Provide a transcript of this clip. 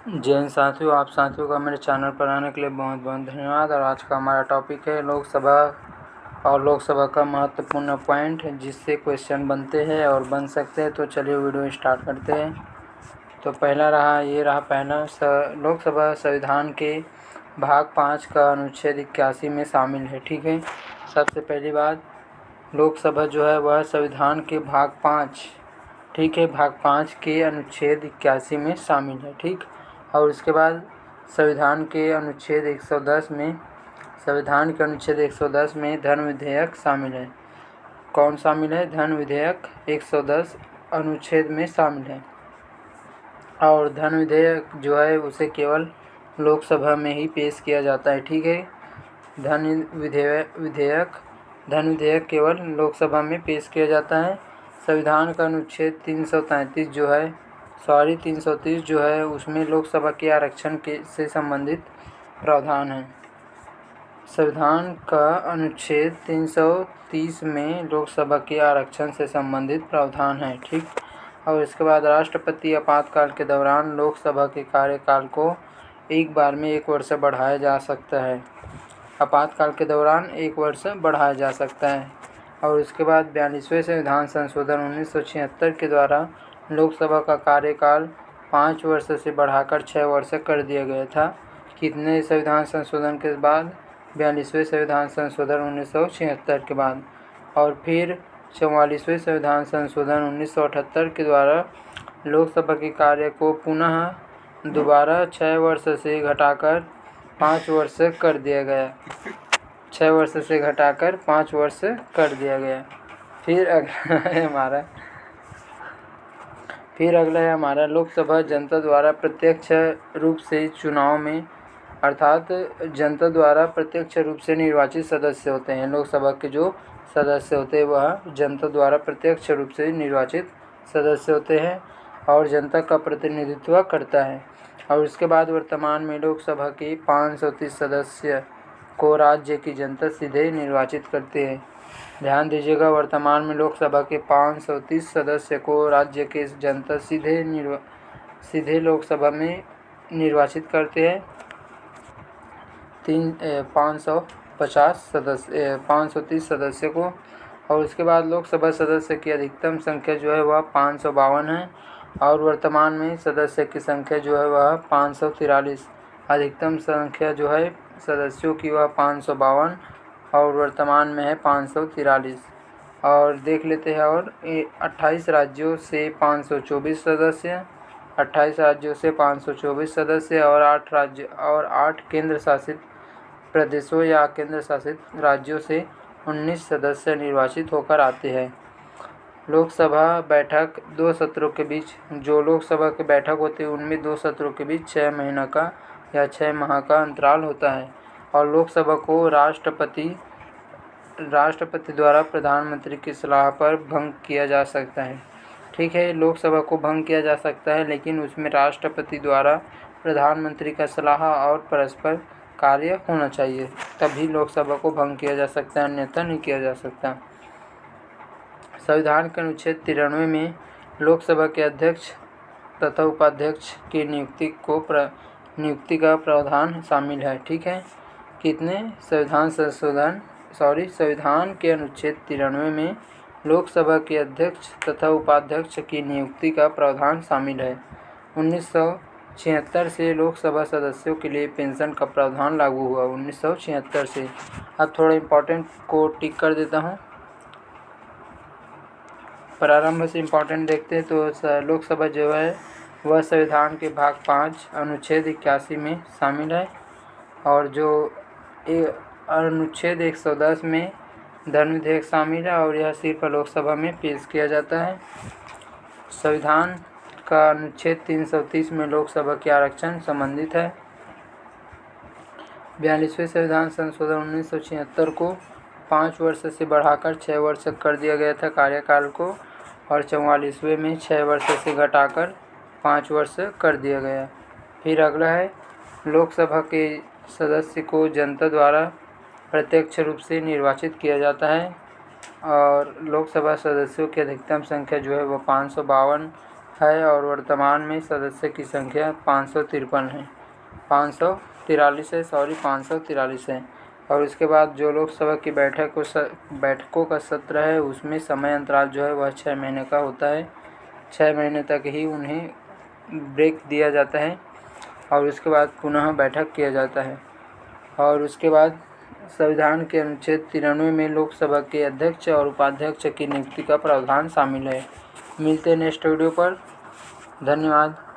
जय हिंद साथियों, आप साथियों का मेरे चैनल पर आने के लिए बहुत बहुत धन्यवाद। और आज का हमारा टॉपिक है लोकसभा और लोकसभा का महत्वपूर्ण पॉइंट जिससे क्वेश्चन बनते हैं और बन सकते हैं। तो चलिए वीडियो स्टार्ट करते हैं। तो पहला लोकसभा संविधान के भाग 5 का अनुच्छेद 81 में शामिल है। ठीक है, सबसे पहली बात, लोकसभा जो है वह संविधान के भाग 5, ठीक है, भाग 5 के अनुच्छेद 81 में शामिल है। ठीक, और इसके बाद संविधान के अनुच्छेद 110 में धन विधेयक शामिल है। कौन शामिल है? धन विधेयक 110 अनुच्छेद में शामिल है। और धन विधेयक जो है उसे केवल लोकसभा में ही पेश किया जाता है। ठीक है, धन विधेयक केवल लोकसभा में पेश किया जाता है। संविधान का अनुच्छेद 330 जो है उसमें लोकसभा के आरक्षण से संबंधित प्रावधान है। संविधान का अनुच्छेद 330 में लोकसभा के आरक्षण से संबंधित प्रावधान है। ठीक, और इसके बाद राष्ट्रपति आपातकाल के दौरान लोकसभा के कार्यकाल को एक बार में 1 वर्ष बढ़ाया जा सकता है। आपातकाल के दौरान 1 वर्ष बढ़ाया जा सकता है। और इसके बाद 42वें संविधान संशोधन 1976 के द्वारा लोकसभा का कार्यकाल 5 वर्ष से बढ़ाकर 6 वर्ष कर दिया गया था। कितने संविधान संशोधन के बाद? 42वें संविधान संशोधन 1976 के बाद। और फिर 44वें संविधान संशोधन 1978 के द्वारा लोकसभा के कार्य को पुनः दोबारा 6 वर्ष से घटाकर 5 वर्ष कर दिया गया। 6 वर्ष से घटाकर 5 वर्ष कर दिया गया। फिर अगला है हमारा लोकसभा जनता द्वारा प्रत्यक्ष रूप से चुनाव में, अर्थात जनता द्वारा प्रत्यक्ष रूप से निर्वाचित सदस्य होते हैं। लोकसभा के जो सदस्य होते हैं वह जनता द्वारा प्रत्यक्ष रूप से निर्वाचित सदस्य होते हैं और जनता का प्रतिनिधित्व करता है। और उसके बाद वर्तमान में लोकसभा के 530 सदस्य को राज्य की जनता सीधे निर्वाचित करते हैं। ध्यान दीजिएगा, वर्तमान में लोकसभा के 530 सदस्य को राज्य के जनता सीधे लोकसभा में निर्वाचित करते हैं। 530 सदस्य को। और उसके बाद लोकसभा सदस्य की अधिकतम संख्या जो है वह 552 है और वर्तमान में सदस्य की संख्या जो है वह 543। अधिकतम संख्या जो है सदस्यों की वह 552 और वर्तमान में है 543। और देख लेते हैं, और 28 राज्यों से 524 सदस्य, 28 राज्यों से 524 सदस्य और 8 केंद्र शासित प्रदेशों या केंद्र शासित राज्यों से 19 सदस्य निर्वाचित होकर आते हैं। लोकसभा बैठक 2 सत्रों के बीच, जो लोकसभा की बैठक होती है उनमें 2 सत्रों के बीच 6 महीना का या 6 माह का अंतराल होता है। और लोकसभा को राष्ट्रपति द्वारा प्रधानमंत्री की सलाह पर भंग किया जा सकता है। ठीक है, लोकसभा को भंग किया जा सकता है लेकिन उसमें राष्ट्रपति द्वारा प्रधानमंत्री का सलाह और परस्पर कार्य होना चाहिए, तभी लोकसभा को भंग किया जा सकता है, अन्यथा नहीं किया जा सकता। संविधान के अनुच्छेद 93 में लोकसभा के अध्यक्ष तथा उपाध्यक्ष की नियुक्ति का प्रावधान शामिल है। ठीक है, कितने? संविधान के अनुच्छेद 93 में लोकसभा के अध्यक्ष तथा उपाध्यक्ष की नियुक्ति का प्रावधान शामिल है। 1976 से लोकसभा सदस्यों के लिए पेंशन का प्रावधान लागू हुआ। 1976 से। अब थोड़ा इम्पोर्टेंट को टिक कर देता हूँ। प्रारंभ से इम्पोर्टेंट देखते हैं तो लोकसभा जो है वह संविधान के भाग 5 अनुच्छेद 81 में शामिल है। और जो अनुच्छेद 110 में धन विधेयक शामिल है और यह सिर्फ लोकसभा में पेश किया जाता है। संविधान का अनुच्छेद 330 में लोकसभा के आरक्षण संबंधित है। 42वें संविधान संशोधन 1976 को 5 वर्ष से बढ़ाकर 6 वर्ष कर दिया गया था कार्यकाल को, और 44वें में 6 वर्ष से घटाकर 5 वर्ष कर दिया गया। फिर अगला है, लोकसभा के सदस्य को जनता द्वारा प्रत्यक्ष रूप से निर्वाचित किया जाता है और लोकसभा सदस्यों की अधिकतम संख्या जो है वह 552 है और वर्तमान में सदस्य की संख्या 553 है 543 है। और उसके बाद जो लोकसभा की बैठकों का सत्र है उसमें समय अंतराल जो है वह 6 महीने का होता है। 6 महीने तक ही उन्हें ब्रेक दिया जाता है और उसके बाद पुनः बैठक किया जाता है। और उसके बाद संविधान के अनुच्छेद 93 में लोकसभा के अध्यक्ष और उपाध्यक्ष की नियुक्ति का प्रावधान शामिल है। मिलते हैं नेक्स्ट वीडियो पर। धन्यवाद।